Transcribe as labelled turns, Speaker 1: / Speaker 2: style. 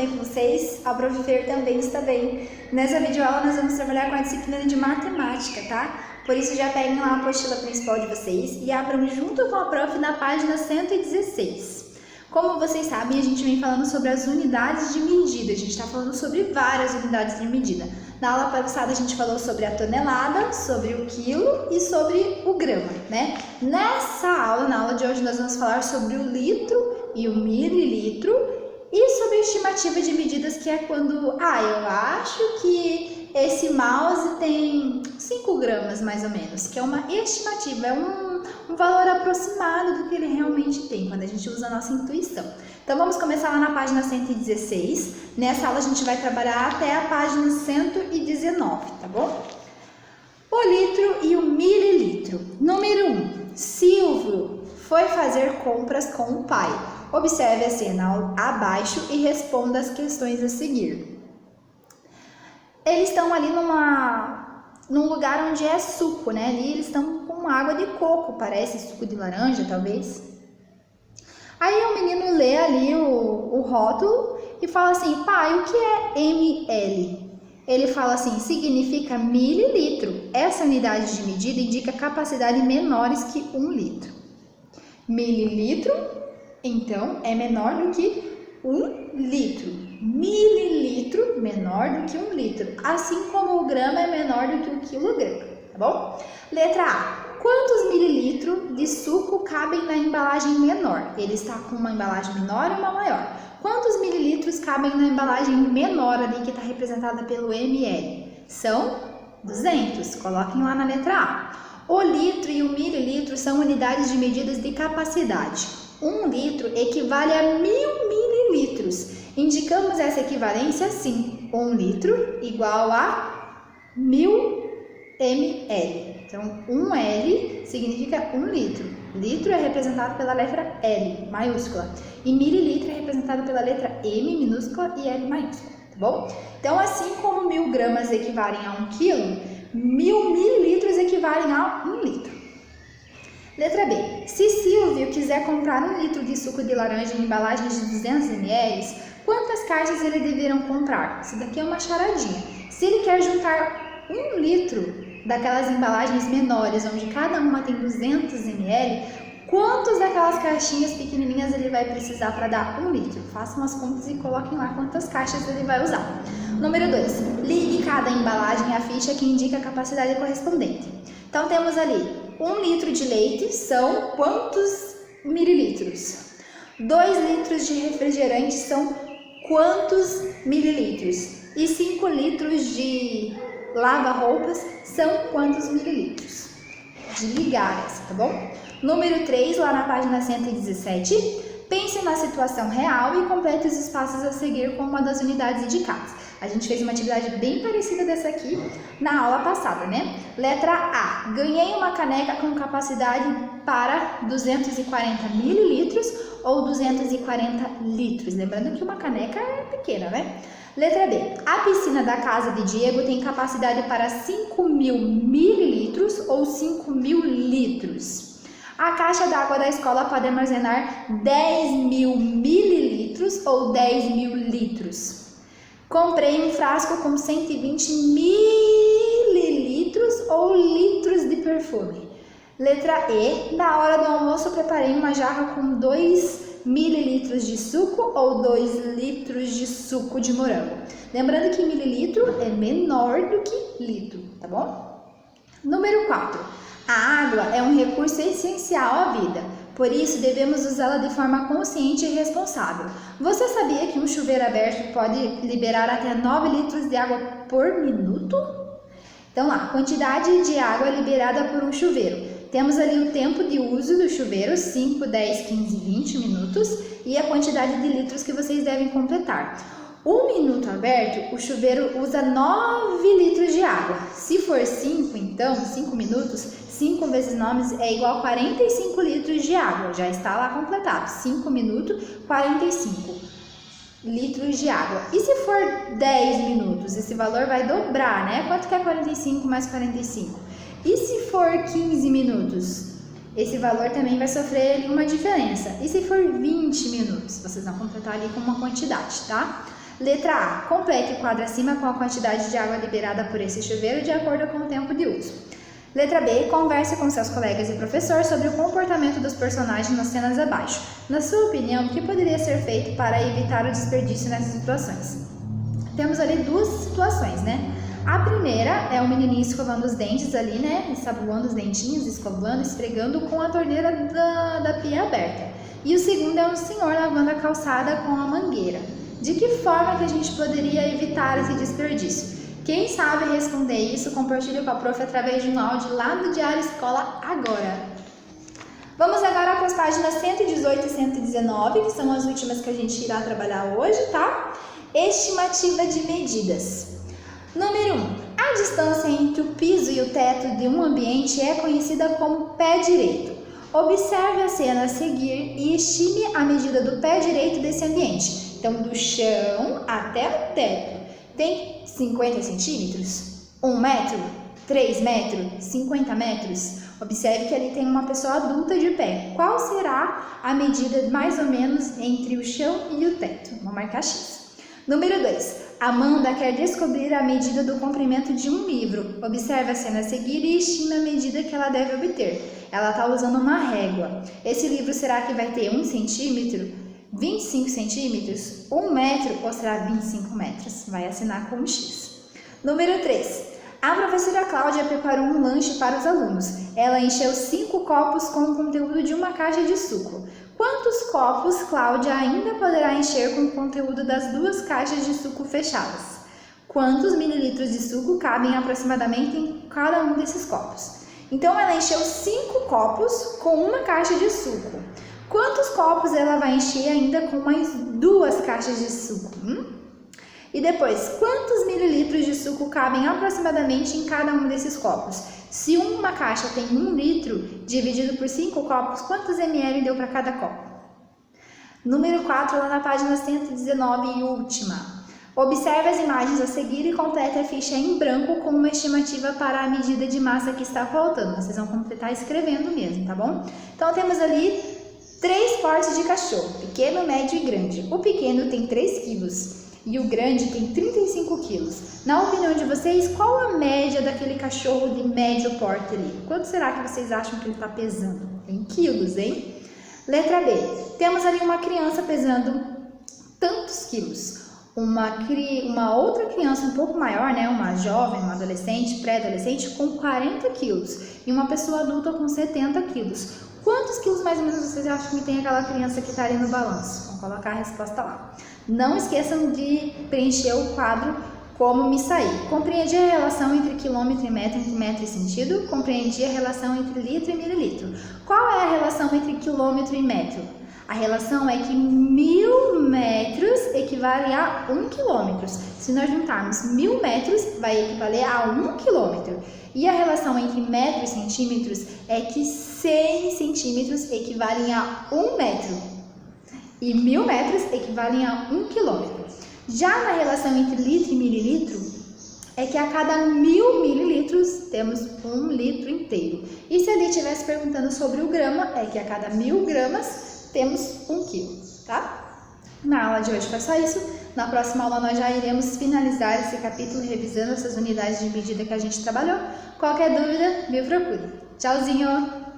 Speaker 1: bem com vocês? A Prof. Fer também está bem. Nessa videoaula nós vamos trabalhar com a disciplina de matemática, tá? Por isso já peguem lá a apostila principal de vocês e abram junto com a Prof. na página 116. Como vocês sabem, a gente vem falando sobre as unidades de medida. A gente está falando sobre várias unidades de medida. Na aula passada a gente falou sobre a tonelada, sobre o quilo e sobre o grama, né? Nessa aula, na aula de hoje, nós vamos falar sobre o litro e o mililitro e sobre a estimativa de medidas, que é quando, eu acho que esse mouse tem 5 gramas mais ou menos, que é uma estimativa, é um valor aproximado do que ele realmente tem, quando a gente usa a nossa intuição. Então vamos começar lá na página 116, nessa aula a gente vai trabalhar até a página 119, tá bom? O litro e o mililitro. Número 1, Silvio foi fazer compras com o pai. Observe a cena abaixo e responda as questões a seguir. Eles estão ali num lugar onde é suco, né? Ali eles estão com água de coco, parece suco de laranja, talvez. Aí o menino lê ali o rótulo e fala assim: pai, o que é ml? Ele fala assim: significa mililitro. Essa unidade de medida indica capacidade menores que 1 litro. Mililitro, então, é menor do que 1 litro. Mililitro, menor do que 1 litro. Assim como o grama é menor do que o quilograma, tá bom? Letra A. Quantos mililitros de suco cabem na embalagem menor? Ele está com uma embalagem menor e uma maior. Quantos mililitros cabem na embalagem menor ali, que está representada pelo ml? São 200. Coloquem lá na letra A. O litro e o mililitro são unidades de medidas de capacidade. 1 litro equivale a 1000 mililitros. Indicamos essa equivalência assim: 1 litro igual a 1000 ml. Então, 1L significa 1 litro. Litro é representado pela letra L, maiúscula. E mililitro é representado pela letra M, minúscula, e L, maiúscula. Tá bom? Então, assim como 1000 gramas equivalem a 1 quilo, 1000 mililitros equivalem a 1 litro. Letra B. Se Silvio quiser comprar 1 litro de suco de laranja em embalagens de 200 ml, quantas caixas ele deverá comprar? Isso daqui é uma charadinha. Se ele quer juntar 1 litro daquelas embalagens menores, onde cada uma tem 200 ml, quantas daquelas caixinhas pequenininhas ele vai precisar para dar 1 litro? Façam as contas e coloquem lá quantas caixas ele vai usar. Número 2. Ligue cada embalagem à ficha que indica a capacidade correspondente. Então, temos ali 1 litro de leite são quantos mililitros? 2 litros de refrigerante são quantos mililitros? E 5 litros de lava-roupas são quantos mililitros? De ligar essa, tá bom? Número 3, lá na página 117, pense na situação real e complete os espaços a seguir com uma das unidades indicadas. A gente fez uma atividade bem parecida dessa aqui na aula passada, né? Letra A. Ganhei uma caneca com capacidade para 240 mililitros ou 240 litros. Lembrando que uma caneca é pequena, né? Letra B. A piscina da casa de Diego tem capacidade para 5.000 mililitros ou 5.000 litros. A caixa d'água da escola pode armazenar 10.000 mililitros ou 10.000 litros. Comprei um frasco com 120 mililitros ou litros de perfume. Letra E. Na hora do almoço, preparei uma jarra com 2 mililitros de suco ou 2 litros de suco de morango. Lembrando que mililitro é menor do que litro, tá bom? Número 4. A água é um recurso essencial à vida, por isso devemos usá-la de forma consciente e responsável. Você sabia que um chuveiro aberto pode liberar até 9 litros de água por minuto? Então lá, quantidade de água liberada por um chuveiro. Temos ali o tempo de uso do chuveiro, 5, 10, 15, 20 minutos, e a quantidade de litros que vocês devem completar. 1 minuto aberto, o chuveiro usa 9 litros de água. Se for 5, então, 5 minutos, 5 vezes 9 é igual a 45 litros de água. Já está lá completado. 5 minutos, 45 litros de água. E se for 10 minutos, esse valor vai dobrar, né? Quanto que é 45 mais 45? E se for 15 minutos? Esse valor também vai sofrer ali uma diferença. E se for 20 minutos? Vocês vão completar ali com uma quantidade, tá? Letra A. Complete o quadro acima com a quantidade de água liberada por esse chuveiro de acordo com o tempo de uso. Letra B. Converse com seus colegas e professor sobre o comportamento dos personagens nas cenas abaixo. Na sua opinião, o que poderia ser feito para evitar o desperdício nessas situações? Temos ali duas situações, né? A primeira é o menininho escovando os dentes ali, né? Ensaboando os dentinhos, escovando, esfregando com a torneira da pia aberta. E o segundo é um senhor lavando a calçada com a mangueira. De que forma que a gente poderia evitar esse desperdício? Quem sabe responder isso, compartilhe com a prof através de um áudio lá no Diário Escola agora. Vamos agora para as páginas 118 e 119, que são as últimas que a gente irá trabalhar hoje, tá? Estimativa de medidas. Número 1. A distância entre o piso e o teto de um ambiente é conhecida como pé direito. Observe a cena a seguir e estime a medida do pé direito desse ambiente. Então, do chão até o teto. Tem 50 centímetros? 1 metro? 3 metros? 50 metros? Observe que ali tem uma pessoa adulta de pé. Qual será a medida mais ou menos entre o chão e o teto? Vou marcar X. Número 2. Amanda quer descobrir a medida do comprimento de um livro. Observe a cena a seguir e estime a medida que ela deve obter. Ela está usando uma régua. Esse livro será que vai ter 1 centímetro, 25 centímetros, 1 metro ou será 25 metros? Vai assinar com um X. Número 3. A professora Cláudia preparou um lanche para os alunos. Ela encheu 5 copos com o conteúdo de uma caixa de suco. Quantos copos Cláudia ainda poderá encher com o conteúdo das 2 caixas de suco fechadas? Quantos mililitros de suco cabem aproximadamente em cada um desses copos? Então, ela encheu 5 copos com uma caixa de suco. Quantos copos ela vai encher ainda com mais 2 caixas de suco? E depois, quantos mililitros de suco cabem aproximadamente em cada um desses copos? Se uma caixa tem 1 litro, dividido por 5 copos, quantos ml deu para cada copo? Número 4, lá na página 119 e última. Observe as imagens a seguir e complete a ficha em branco com uma estimativa para a medida de massa que está faltando. Vocês vão completar escrevendo mesmo, tá bom? Então, temos ali 3 portes de cachorro, pequeno, médio e grande. O pequeno tem 3 quilos. E o grande tem 35 quilos. Na opinião de vocês, qual a média daquele cachorro de médio porte ali? Quanto será que vocês acham que ele está pesando? Em quilos, hein? Letra B. Temos ali uma criança pesando tantos quilos. Uma outra criança um pouco maior, né? Uma jovem, uma adolescente, pré-adolescente, com 40 quilos. E uma pessoa adulta com 70 quilos. Quantos quilos mais ou menos vocês acham que tem aquela criança que está ali no balanço? Vamos colocar a resposta lá. Não esqueçam de preencher o quadro como me sair. Compreendi a relação entre quilômetro e metro, entre metro e sentido. Compreendi a relação entre litro e mililitro. Qual é a relação entre quilômetro e metro? A relação é que 1000 metros equivale a 1 quilômetro. Se nós juntarmos 1000 metros, vai equivaler a 1 quilômetro. E a relação entre metro e centímetros é que 100 centímetros equivalem a 1 metro. E 1000 metros equivalem a 1 quilômetro. Já na relação entre litro e mililitro, é que a cada 1000 mililitros temos 1 litro inteiro. E se ali estivesse perguntando sobre o grama, é que a cada 1000 gramas temos 1 quilo, tá? Na aula de hoje foi só isso. Na próxima aula nós já iremos finalizar esse capítulo revisando essas unidades de medida que a gente trabalhou. Qualquer dúvida, me procure. Tchauzinho!